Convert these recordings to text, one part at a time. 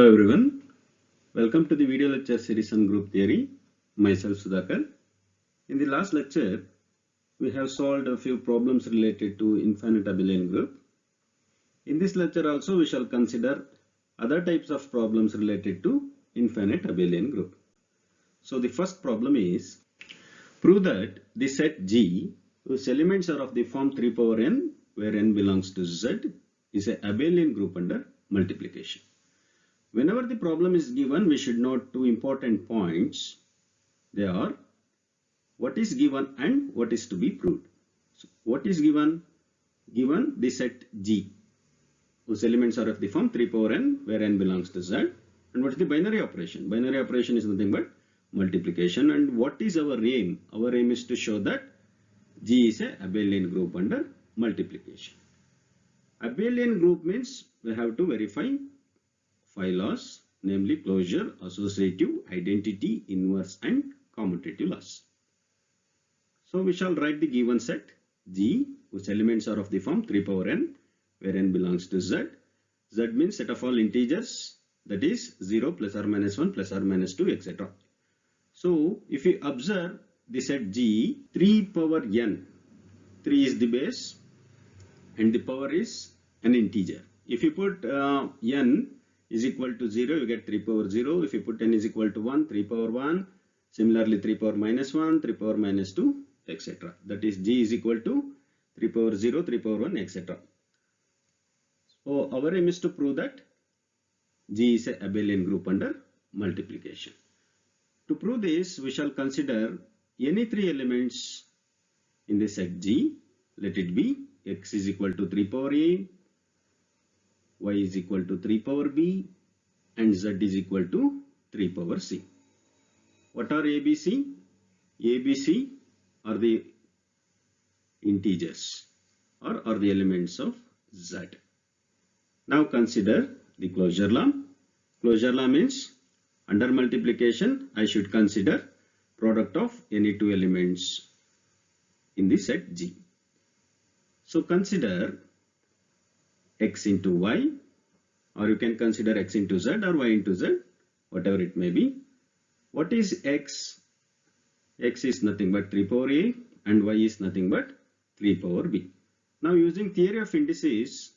Hello everyone, welcome to the video lecture series on group theory. Myself Sudhakar. In the last lecture, we have solved a few problems related to infinite abelian group. In this lecture also we shall consider other types of problems related to infinite abelian group. So the first problem is, prove that the set G whose elements are of the form 3 power n where n belongs to Z is a abelian group under multiplication. Whenever the problem is given, we should note two important points. They are what is given and what is to be proved. So what is given? Given the set G whose elements are of the form 3 power n where n belongs to Z. And what is the binary operation? Binary operation is nothing but multiplication. And what is our aim? Our aim is to show that G is a abelian group under multiplication. Abelian group means we have to verify 5 laws, namely closure, associative, identity, inverse and commutative laws. So we shall write the given set G whose elements are of the form 3 power n where n belongs to Z. Z means set of all integers, that is 0 plus or minus 1 plus or minus 2 etc. So if we observe the set G, 3 power n, 3 is the base and the power is an integer. If you put n is equal to 0, you get 3 power 0. If you put n is equal to 1, 3 power 1. Similarly 3 power minus 1, 3 power minus 2 etc. That is G is equal to 3 power 0, 3 power 1 etc. So our aim is to prove that G is a abelian group under multiplication. To prove this, we shall consider any three elements in the set G. Let it be x is equal to 3 power a, y is equal to 3 power b, and z is equal to 3 power c. What are ABC? ABC are the integers or are the elements of Z. Now consider the closure law. Closure law means under multiplication I should consider product of any two elements in the set G. So consider x into y, or you can consider x into z or y into z, whatever it may be. What is x? X is nothing but 3 power a and y is nothing but 3 power b. Now using theory of indices,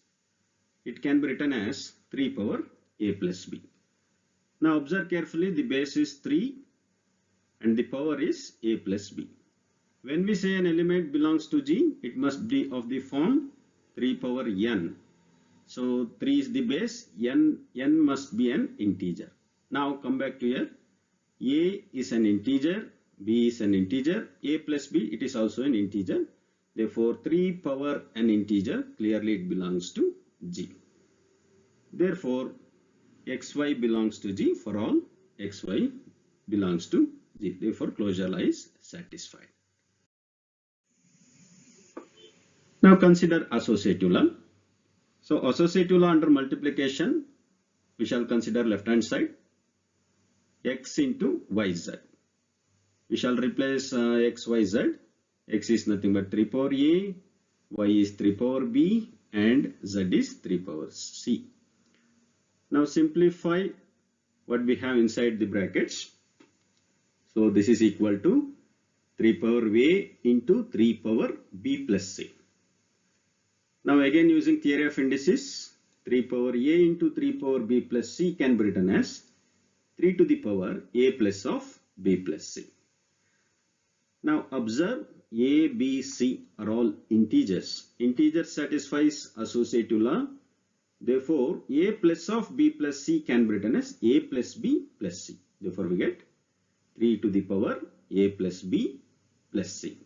it can be written as 3 power a plus b. Now observe carefully, the base is 3 and the power is a plus b. When we say an element belongs to G, it must be of the form 3 power n. So 3 is the base, n must be an integer. Now come back to here. A is an integer, B is an integer, A plus B, it is also an integer. Therefore 3 power an integer, clearly it belongs to G. Therefore xy belongs to G for all xy belongs to G. Therefore closure law is satisfied. Now consider associative law. So associative law under multiplication, we shall consider left hand side x into yz. We shall replace x, y, z. X is nothing but 3 power a, y is 3 power b, and z is 3 power c. Now simplify what we have inside the brackets. So this is equal to 3 power a into 3 power b plus c. Now again using theory of indices, 3 power a into 3 power b plus c can be written as 3 to the power a plus of b plus c. Now observe a, b, c are all integers. Integer satisfies associative law. Therefore a plus of b plus c can be written as a plus b plus c. Therefore we get 3 to the power a plus b plus c.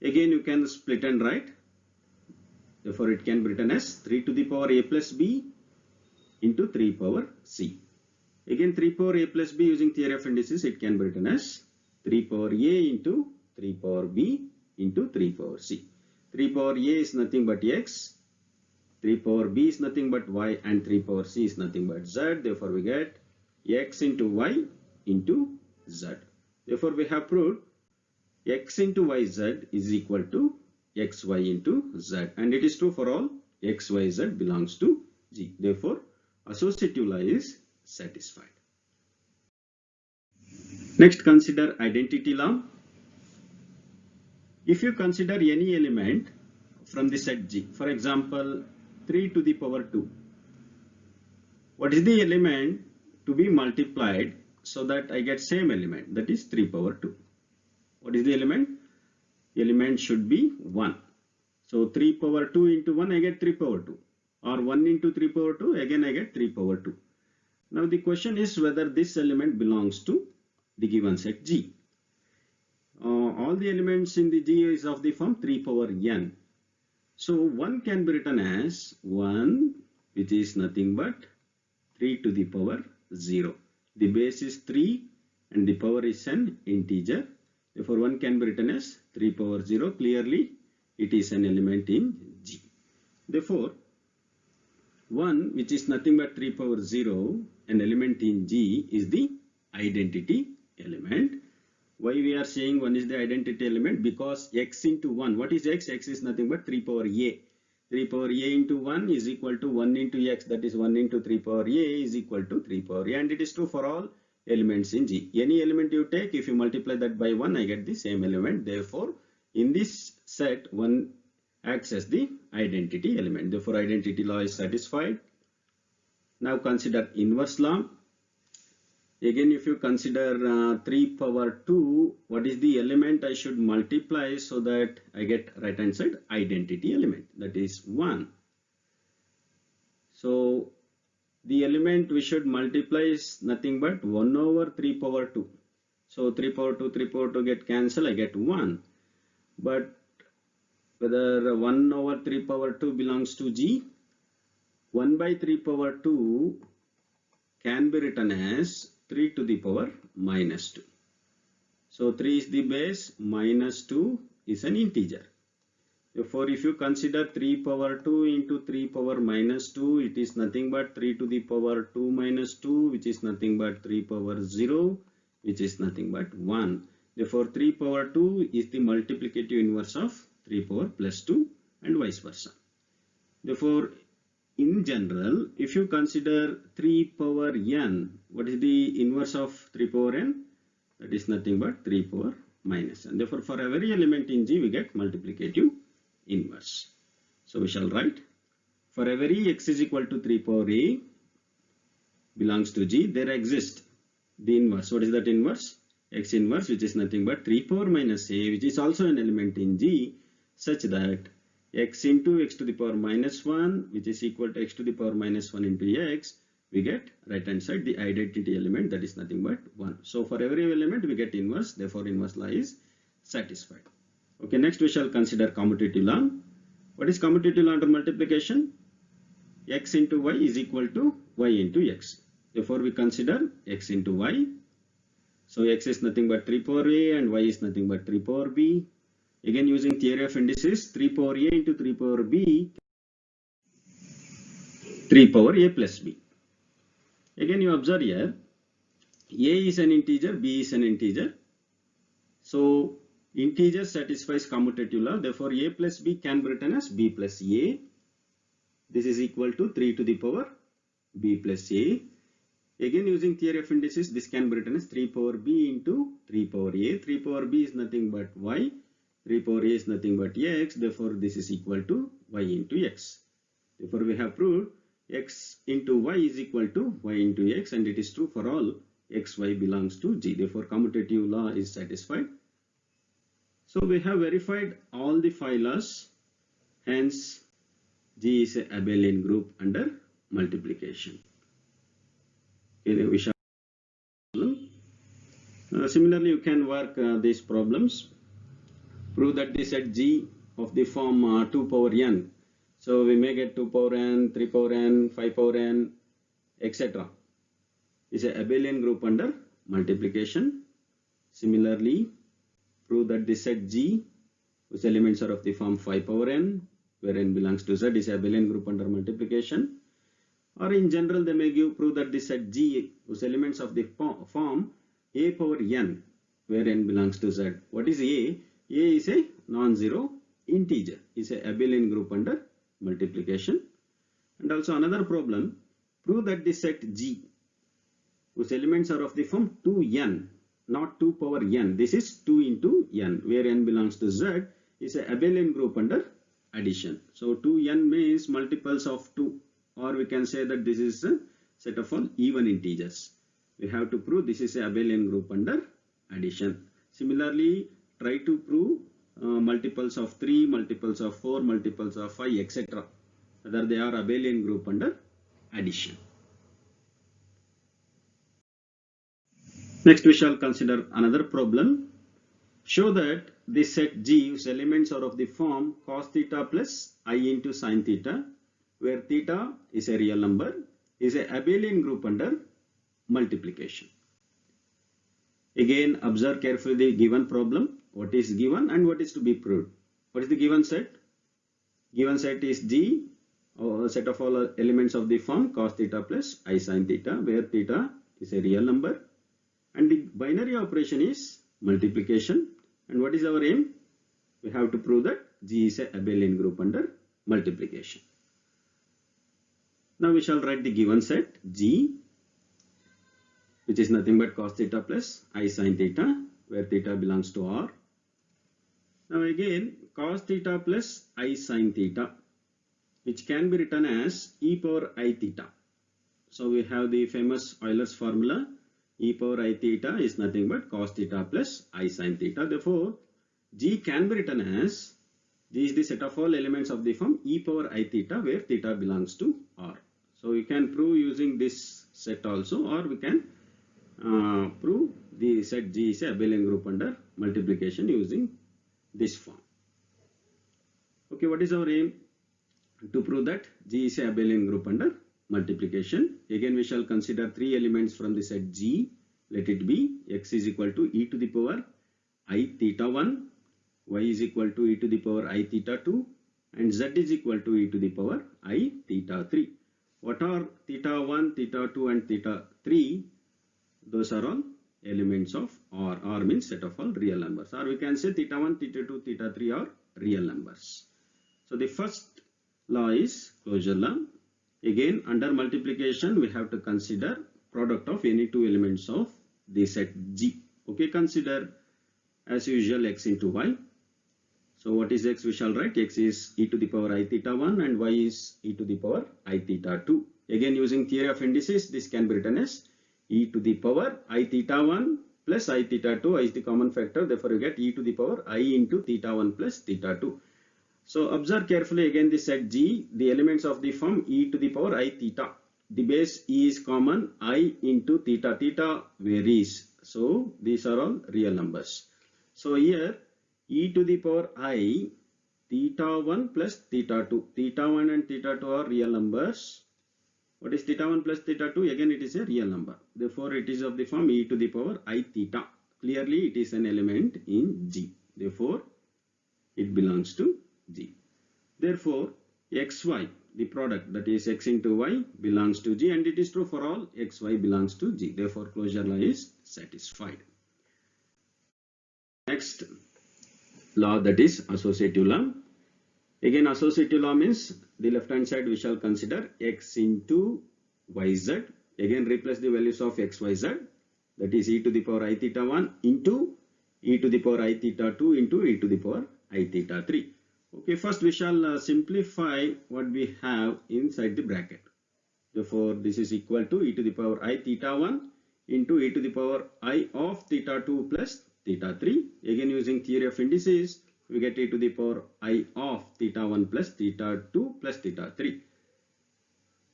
Again you can split and write. Therefore it can be written as 3 to the power a plus b into 3 power c. Again 3 power a plus b using theory of indices, it can be written as 3 power a into 3 power b into 3 power c. 3 power a is nothing but x, 3 power b is nothing but y, and 3 power c is nothing but z. Therefore we get x into y into z. Therefore we have proved x into yz is equal to xy into z, and it is true for all x, y, z belongs to G. Therefore associative law is satisfied. Next, consider identity law. If you consider any element from the set G, for example 3 to the power 2, what is the element to be multiplied so that I get same element, that is 3 power 2. What is the element? Element should be 1. So 3 power 2 into 1 I get 3 power 2, or 1 into 3 power 2 again I get 3 power 2. Now the question is whether this element belongs to the given set G. All the elements in the G is of the form 3 power n. So 1 can be written as 1, which is nothing but 3 to the power 0. The base is 3 and the power is an integer. Therefore 1 can be written as 3 power 0. Clearly it is an element in G. Therefore 1, which is nothing but 3 power 0, an element in G, is the identity element. Why we are saying 1 is the identity element? Because x into 1, what is x? X is nothing but 3 power a. 3 power a into 1 is equal to 1 into x, that is 1 into 3 power a is equal to 3 power a, and it is true for all elements in G. Any element you take, if you multiply that by 1, I get the same element. Therefore, in this set, 1 acts as the identity element. Therefore, identity law is satisfied. Now consider inverse law. Again, if you consider 3 power 2, what is the element I should multiply so that I get right hand side identity element, that is 1. So the element we should multiply is nothing but 1 over 3 power 2. So 3 power 2 get cancelled, I get 1. But whether 1 over 3 power 2 belongs to G, 1 by 3 power 2 can be written as 3 to the power minus 2. So 3 is the base, minus 2 is an integer. Therefore, if you consider 3 power 2 into 3 power minus 2, it is nothing but 3 to the power 2 minus 2, which is nothing but 3 power 0, which is nothing but 1. Therefore, 3 power 2 is the multiplicative inverse of 3 power plus 2 and vice versa. Therefore, in general, if you consider 3 power n, what is the inverse of 3 power n? That is nothing but 3 power minus n. Therefore, for every element in G, we get multiplicative inverse. So we shall write, for every x is equal to 3 power a belongs to G, there exists the inverse. What is that inverse? X inverse, which is nothing but 3 power minus a, which is also an element in G, such that x into x to the power minus 1, which is equal to x to the power minus 1 into x, we get right hand side the identity element, that is nothing but 1. So for every element we get inverse, therefore inverse law is satisfied. Okay, next we shall consider commutative law. What is commutative law under multiplication? X into y is equal to y into x. Therefore we consider x into y. So x is nothing but 3 power a and y is nothing but 3 power b. Again, using theory of indices, 3 power a into 3 power b, 3 power a plus b. Again, you observe here, a is an integer, b is an integer. So integer satisfies commutative law. Therefore, a plus b can be written as b plus a. This is equal to 3 to the power b plus a. Again, using theory of indices, this can be written as 3 power b into 3 power a. 3 power b is nothing but y. 3 power a is nothing but x. Therefore, this is equal to y into x. Therefore, we have proved x into y is equal to y into x, and it is true for all x, y belongs to G. Therefore, commutative law is satisfied. So, we have verified all the 5 laws. Hence, G is a abelian group under multiplication. Okay, we shall similarly, you can work these problems. Prove that the set G of the form 2 power n. So we may get 2 power n, 3 power n, 5 power n, etc. is a abelian group under multiplication. Similarly, prove that the set G whose elements are of the form 5 power n, where n belongs to Z, is a abelian group under multiplication. Or in general, they may prove that the set G whose elements of the form a power n, where n belongs to Z. What is A? A is a non-zero integer, is a abelian group under multiplication. And also another problem, prove that the set G whose elements are of the form 2n, not 2 power n. This is 2 into n, where n belongs to Z, is a abelian group under addition. So 2n means multiples of 2, or we can say that this is a set of all even integers. We have to prove this is a abelian group under addition. Similarly, try to prove multiples of 3, multiples of 4, multiples of 5, etc. whether they are abelian group under addition. Next we shall consider another problem. Show that this set G whose elements are of the form cos theta plus I into sin theta, where theta is a real number, is a abelian group under multiplication. Again, observe carefully the given problem, what is given and what is to be proved. What is the given set? Given set is G, or set of all elements of the form cos theta plus I sin theta, where theta is a real number, and the binary operation is multiplication. And what is our aim? We have to prove that G is a abelian group under multiplication. Now we shall write the given set G, which is nothing but cos theta plus I sin theta, where theta belongs to R. Now again, cos theta plus I sin theta, which can be written as e power I theta. So we have the famous Euler's formula, e power I theta is nothing but cos theta plus I sin theta. Therefore, G can be written as, G is the set of all elements of the form e power I theta, where theta belongs to R. So we can prove using this set also, or we can prove the set G is a abelian group under multiplication using this form. Okay, what is our aim? To prove that G is a abelian group under multiplication. Again, we shall consider three elements from the set G. Let it be x is equal to e to the power I theta 1, y is equal to e to the power I theta 2, and z is equal to e to the power I theta 3. What are theta 1, theta 2 and theta 3? Those are all elements of R. R means set of all real numbers. Or we can say theta 1, theta 2, theta 3 are real numbers. So the first law is closure law. Again, under multiplication, we have to consider product of any two elements of the set G. Okay, consider as usual x into y. So what is x? We shall write x is e to the power I theta 1 and y is e to the power I theta 2. Again, using theory of indices, this can be written as e to the power I theta 1 plus I theta 2. I is the common factor, therefore you get e to the power I into theta 1 plus theta 2. So observe carefully again the set G, the elements of the form e to the power I theta. The base e is common, I into theta. Theta varies. So these are all real numbers. So here e to the power I theta 1 plus theta 2. Theta 1 and theta 2 are real numbers. What is theta 1 plus theta 2? Again it is a real number. Therefore it is of the form e to the power I theta. Clearly it is an element in G. Therefore it belongs to G. Therefore xy, the product, that is x into y, belongs to G, and it is true for all xy belongs to G. Therefore closure law is satisfied. Next law, that is associative law. Again, associative law means the left hand side we shall consider x into yz. Again replace the values of x, y, z, that is e to the power I theta 1 into e to the power I theta 2 into e to the power I theta 3. Okay, first we shall simplify what we have inside the bracket. Therefore, this is equal to e to the power I theta 1 into e to the power I of theta 2 plus theta 3. Again, using theory of indices, we get e to the power I of theta 1 plus theta 2 plus theta 3.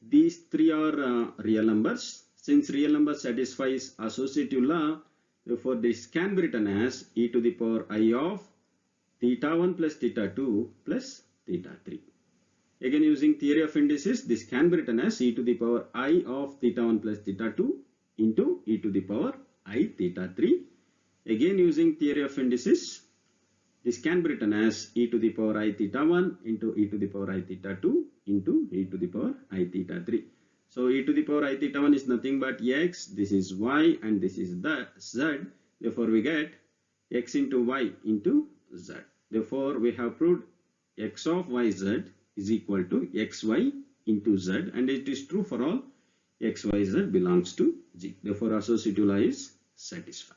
These three are real numbers. Since real number satisfies associative law, therefore this can be written as e to the power I of theta 1 plus theta 2 plus theta 3. Again, using theory of indices, this can be written as e to the power I of theta 1 plus theta 2 into e to the power I theta 3. Again, using theory of indices, this can be written as e to the power I theta 1 into e to the power I theta 2 into e to the power I theta 3. So e to the power I theta 1 is nothing but x, this is y, and this is the z. Therefore, we get x into y into z. Therefore, we have proved x of yz is equal to xy into z, and it is true for all xyz belongs to G. Therefore, associative law is satisfied.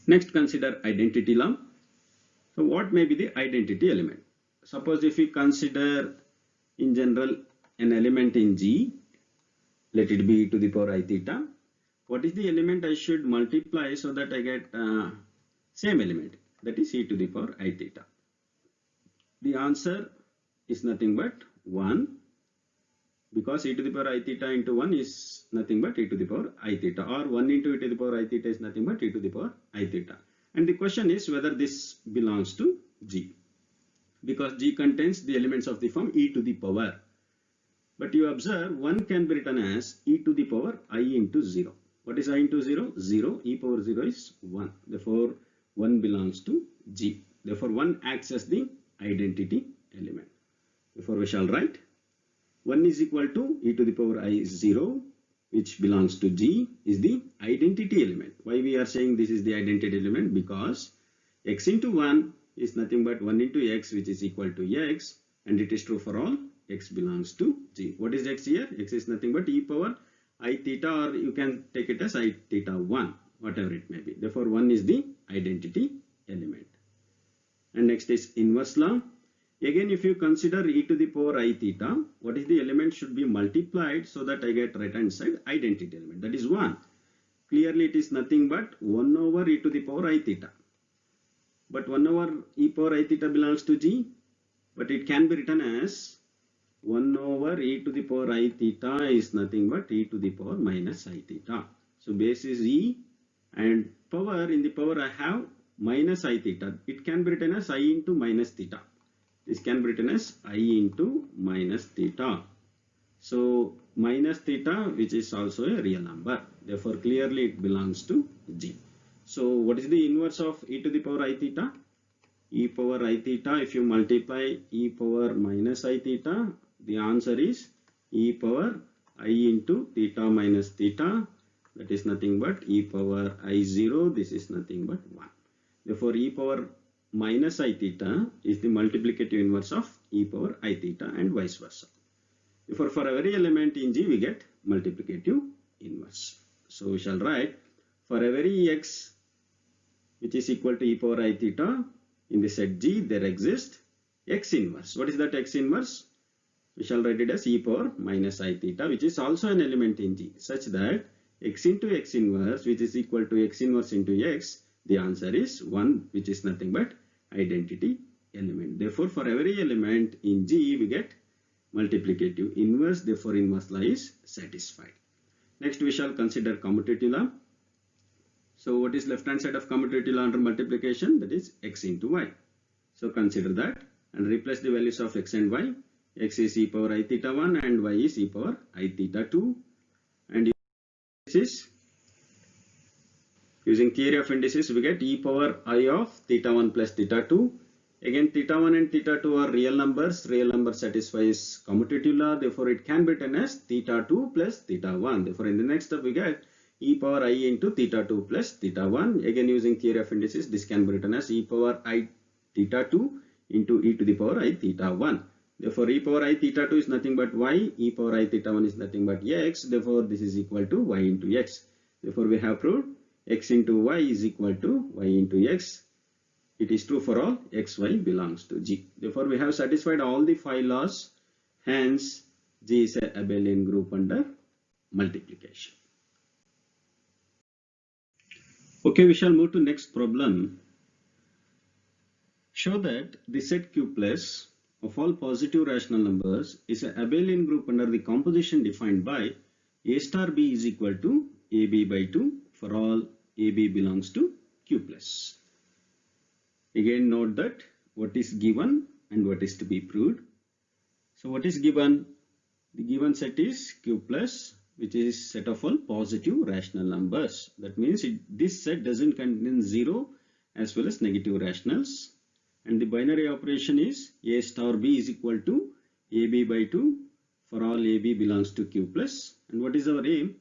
Next, consider identity law. So, what may be the identity element? Suppose if we consider in general an element in G, let it be e to the power I theta. What is the element I should multiply so that I get same element, that is e to the power I theta? The answer is nothing but 1, because e to the power I theta into 1 is nothing but e to the power I theta, or 1 into e to the power I theta is nothing but e to the power I theta. And the question is whether this belongs to G, because G contains the elements of the form e to the power. But you observe 1 can be written as e to the power I into 0. What is I into 0? 0. E power 0 is 1. Therefore, 1 belongs to G. Therefore, 1 acts as the identity element. Therefore, we shall write 1 is equal to e to the power I 0, which belongs to G, is the identity element. Why we are saying this is the identity element? Because x into 1 is nothing but 1 into x, which is equal to x, and it is true for all x belongs to G. What is x here? X is nothing but e power I theta, or you can take it as I theta 1, whatever it may be. Therefore, 1 is the identity element. And next is inverse law. Again, if you consider e to the power I theta, what is the element should be multiplied so that I get right hand side identity element, that is 1. Clearly, it is nothing but 1 over e to the power I theta. But 1 over e power I theta belongs to G, but it can be written as 1 over e to the power I theta is nothing but e to the power minus I theta. So base is e, and power, in the power I have minus I theta. It can be written as I into minus theta. This can be written as I into minus theta. So minus theta, which is also a real number. Therefore, clearly it belongs to G. So what is the inverse of e to the power I theta? E power I theta, if you multiply e power minus I theta, the answer is e power I into theta minus theta, that is nothing but e power I0, this is nothing but 1. Therefore, e power minus I theta is the multiplicative inverse of e power I theta, and vice versa. Therefore, for every element in G, we get multiplicative inverse. So we shall write for every x which is equal to e power I theta in the set G, there exists x inverse. What is that x inverse? We shall write it as e power minus I theta, which is also an element in G, such that x into x inverse, which is equal to x inverse into x, the answer is 1, which is nothing but identity element. Therefore, for every element in G, we get multiplicative inverse. Therefore, inverse law is satisfied. Next, we shall consider commutative law. So, what is left hand side of commutative law under multiplication? That is x into y. So, consider that and replace the values of x and y. X is e power I theta 1 and y is e power I theta 2. And this is using theory of indices, we get e power I of theta 1 plus theta 2. Again, theta 1 and theta 2 are real numbers. Real number satisfies commutative law. Therefore, it can be written as theta 2 plus theta 1. Therefore, in the next step, we get e power I into theta 2 plus theta 1. Again, using theory of indices, this can be written as e power I theta 2 into e to the power I theta 1. Therefore, e power I theta 2 is nothing but y. E power I theta 1 is nothing but x. Therefore, this is equal to y into x. Therefore, we have proved x into y is equal to y into x. It is true for all x, y belongs to G. Therefore, we have satisfied all the 5 laws. Hence, G is an abelian group under multiplication. Okay, we shall move to next problem. Show that the set Q plus of all positive rational numbers is an abelian group under the composition defined by A star B is equal to AB by 2 for all AB belongs to Q plus. Again, note that what is given and what is to be proved. So what is given? The given set is Q plus, which is set of all positive rational numbers. That means this set doesn't contain 0 as well as negative rationals. And the binary operation is A star B is equal to AB by 2 for all AB belongs to Q plus. And what is our aim?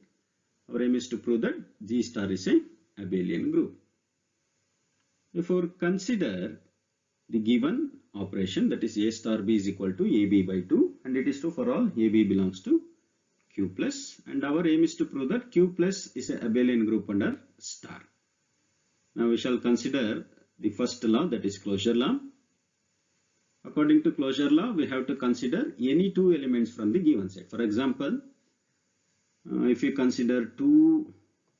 Our aim is to prove that G star is an abelian group. Therefore, consider the given operation, that is A star B is equal to AB by 2, and it is true for all AB belongs to Q plus, and our aim is to prove that Q plus is a abelian group under star. Now we shall consider the first law, that is closure law. According to closure law, we have to consider any two elements from the given set. For example, if you consider 2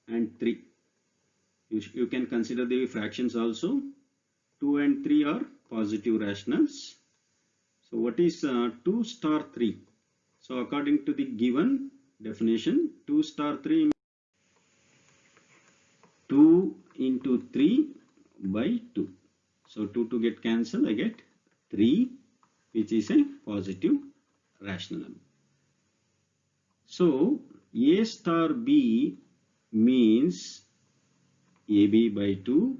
and 3, you can consider the fractions also. 2 and 3 are positive rationals. So what is 2 star 3? So according to the given definition, 2 star 3, 2 into 3 by 2. So 2 to get cancelled, I get 3, which is a positive rational number. So A star B means AB by 2.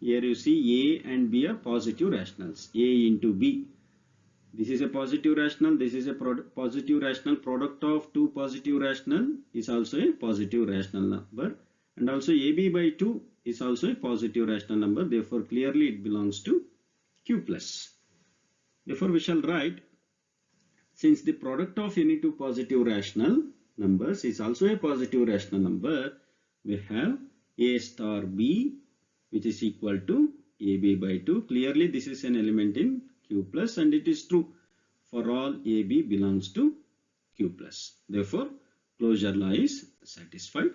Here you see A and B are positive rationals. A into B. This is a positive rational. This is a positive rational. Product of two positive rational is also a positive rational number. And also AB by 2 is also a positive rational number. Therefore, clearly it belongs to Q plus. Therefore, we shall write, since the product of any two positive rational numbers is also a positive rational number, we have A star B, which is equal to AB by 2. Clearly, this is an element in Q plus, and it is true for all AB belongs to Q plus. Therefore, closure law is satisfied.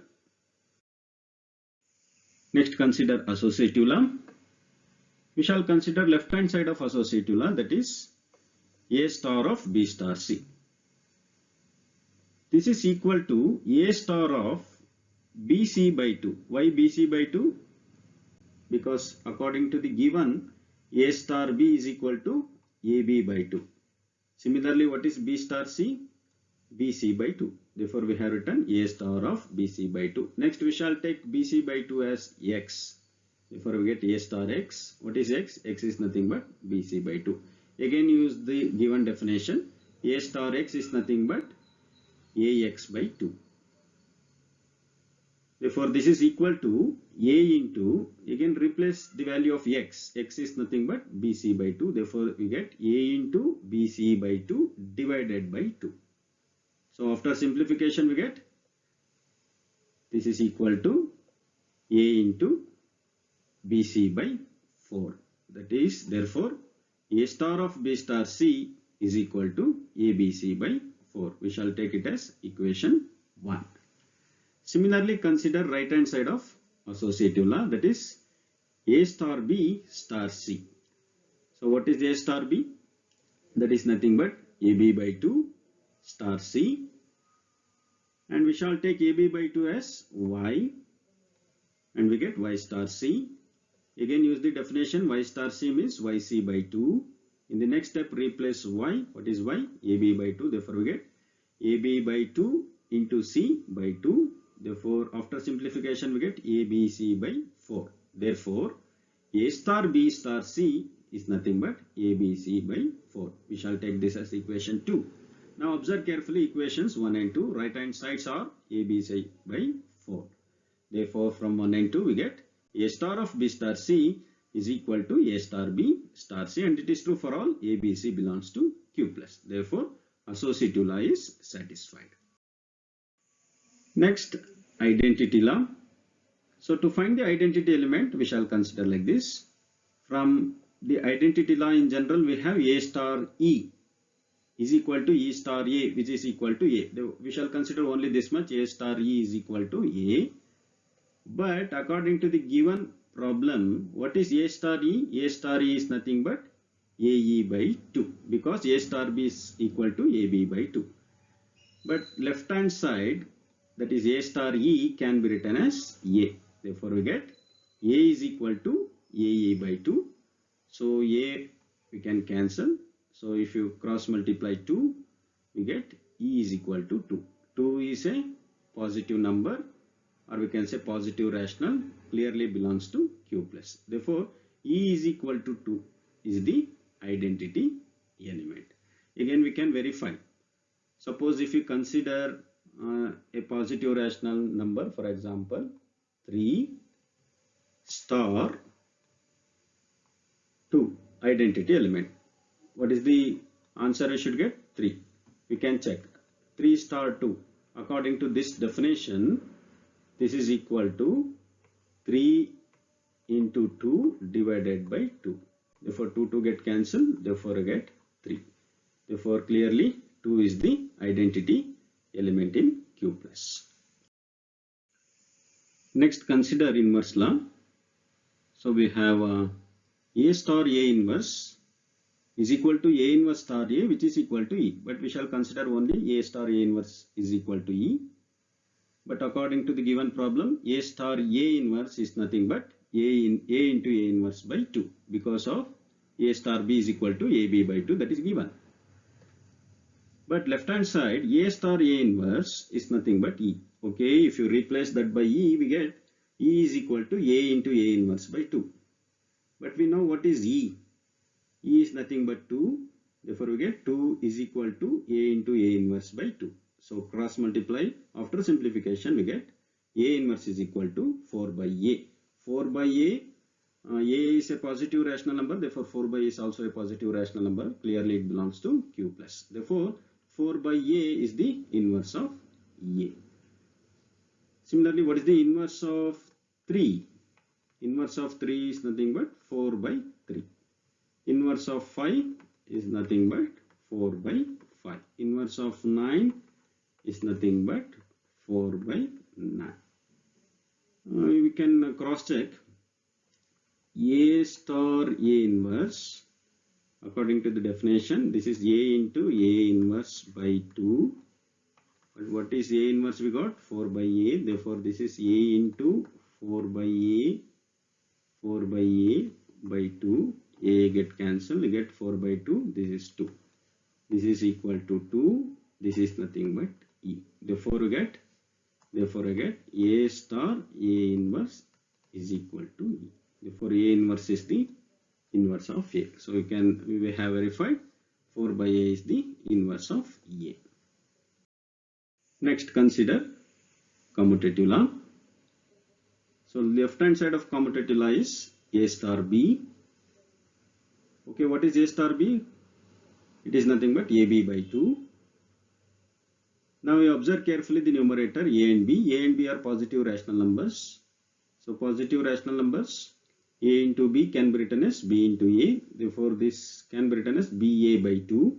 Next, consider associative law. We shall consider left hand side of associative law, that is A star of B star C. This is equal to A star of BC by 2. Why BC by 2? Because according to the given, A star B is equal to AB by 2. Similarly, what is B star C? BC by 2. Therefore, we have written A star of BC by 2. Next, we shall take BC by 2 as X. Therefore, we get A star X. What is X? X is nothing but BC by 2. Again, use the given definition. A star X is nothing but AX by 2. Therefore, this is equal to A into, again replace the value of X. X is nothing but BC by 2. Therefore, we get A into BC by 2 divided by 2. So, after simplification, we get this is equal to A into BC by 4. That is, therefore, A star of B star C is equal to ABC by 4. We shall take it as equation 1. Similarly, consider right hand side of associative law, that is A star B star C. So what is A star B? That is nothing but AB by 2 star C, and we shall take AB by 2 as Y, and we get Y star C. Again use the definition, Y star C means YC by 2. In the next step, replace Y. What is Y? AB by 2. Therefore, we get AB by 2 into C by 2. Therefore, after simplification, we get ABC by 4. Therefore, A star B star C is nothing but ABC by 4. We shall take this as equation 2. Now, observe carefully equations 1 and 2. Right hand sides are ABC by 4. Therefore, from 1 and 2, we get A star of B star C is equal to A star B star C, and it is true for all ABC belongs to Q plus. Therefore, associative law is satisfied. Next, identity law. So to find the identity element, we shall consider like this. From the identity law in general, we have A star E is equal to E star A, which is equal to A. We shall consider only this much, A star E is equal to A. But according to the given problem, what is A star E? A star E is nothing but AE by 2, because A star B is equal to AB by 2. But left hand side, that is A star E, can be written as A. Therefore, we get A is equal to AE by 2. So, A we can cancel. So, if you cross multiply 2, we get E is equal to 2. 2 is a positive number, or we can say positive rational, clearly belongs to Q plus. Therefore, E is equal to 2 is the identity element. Again, we can verify. Suppose if you consider a positive rational number, for example, 3 star 2, identity element. What is the answer we should get? 3. We can check. 3 star 2. according to this definition, this is equal to 3 into 2 divided by 2. Therefore 2 get cancelled, therefore I get 3. Therefore clearly 2 is the identity element in Q plus. Next, consider inverse law. So we have A star A inverse is equal to A inverse star A, which is equal to E. But we shall consider only A star A inverse is equal to E. But according to the given problem, A star A inverse is nothing but A into A inverse by 2, because of A star B is equal to AB by 2, that is given. But left hand side, A star A inverse is nothing but E. Okay, if you replace that by E, we get E is equal to A into A inverse by 2. But we know what is E. E is nothing but 2. Therefore, we get 2 is equal to A into A inverse by 2. So, cross multiply. After simplification, we get A inverse is equal to 4 by A. 4 by A is a positive rational number. Therefore, 4 by A is also a positive rational number. Clearly, it belongs to Q plus. Therefore, 4 by A is the inverse of A. Similarly, what is the inverse of 3? Inverse of 3 is nothing but 4 by 3. Inverse of 5 is nothing but 4 by 5. Inverse of 9 is nothing but 4 by 9. We can cross check. A star A inverse, according to the definition, this is A into A inverse by 2. But what is A inverse we got? 4 by A. Therefore, this is A into 4 by A, 4 by A by 2. A get cancelled, we get 4 by 2. This is 2. This is equal to 2. This is nothing but E. Therefore, I get A star A inverse is equal to E. Therefore, A inverse is the inverse of A. So, we have verified 4 by A is the inverse of A. Next, consider commutative law. So, left hand side of commutative law is A star B. Okay, what is A star B? It is nothing but AB by 2. Now we observe carefully the numerator A and B. A and B are positive rational numbers. So positive rational numbers, A into B can be written as B into A. Therefore this can be written as BA by 2.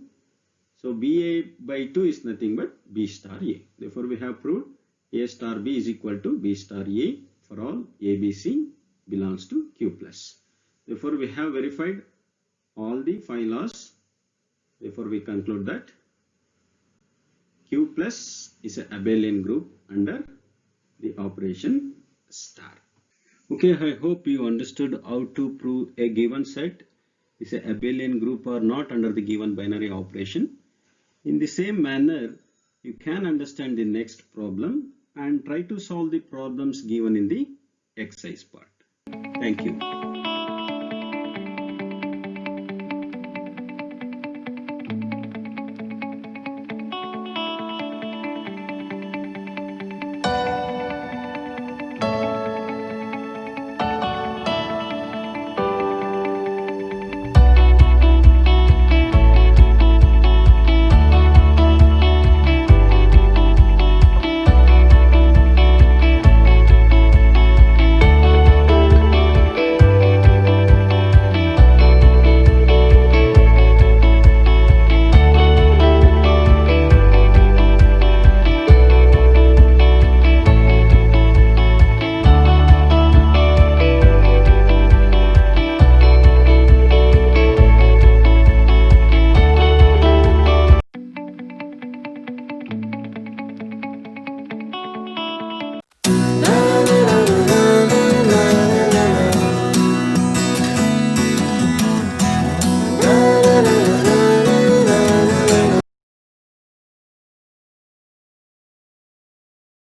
So BA by 2 is nothing but B star A. Therefore we have proved A star B is equal to B star A for all ABC belongs to Q plus. Therefore we have verified all the 5 laws. Therefore we conclude that Q plus is an abelian group under the operation star. Okay, I hope you understood how to prove a given set is an abelian group or not under the given binary operation. In the same manner, you can understand the next problem and try to solve the problems given in the exercise part. Thank you.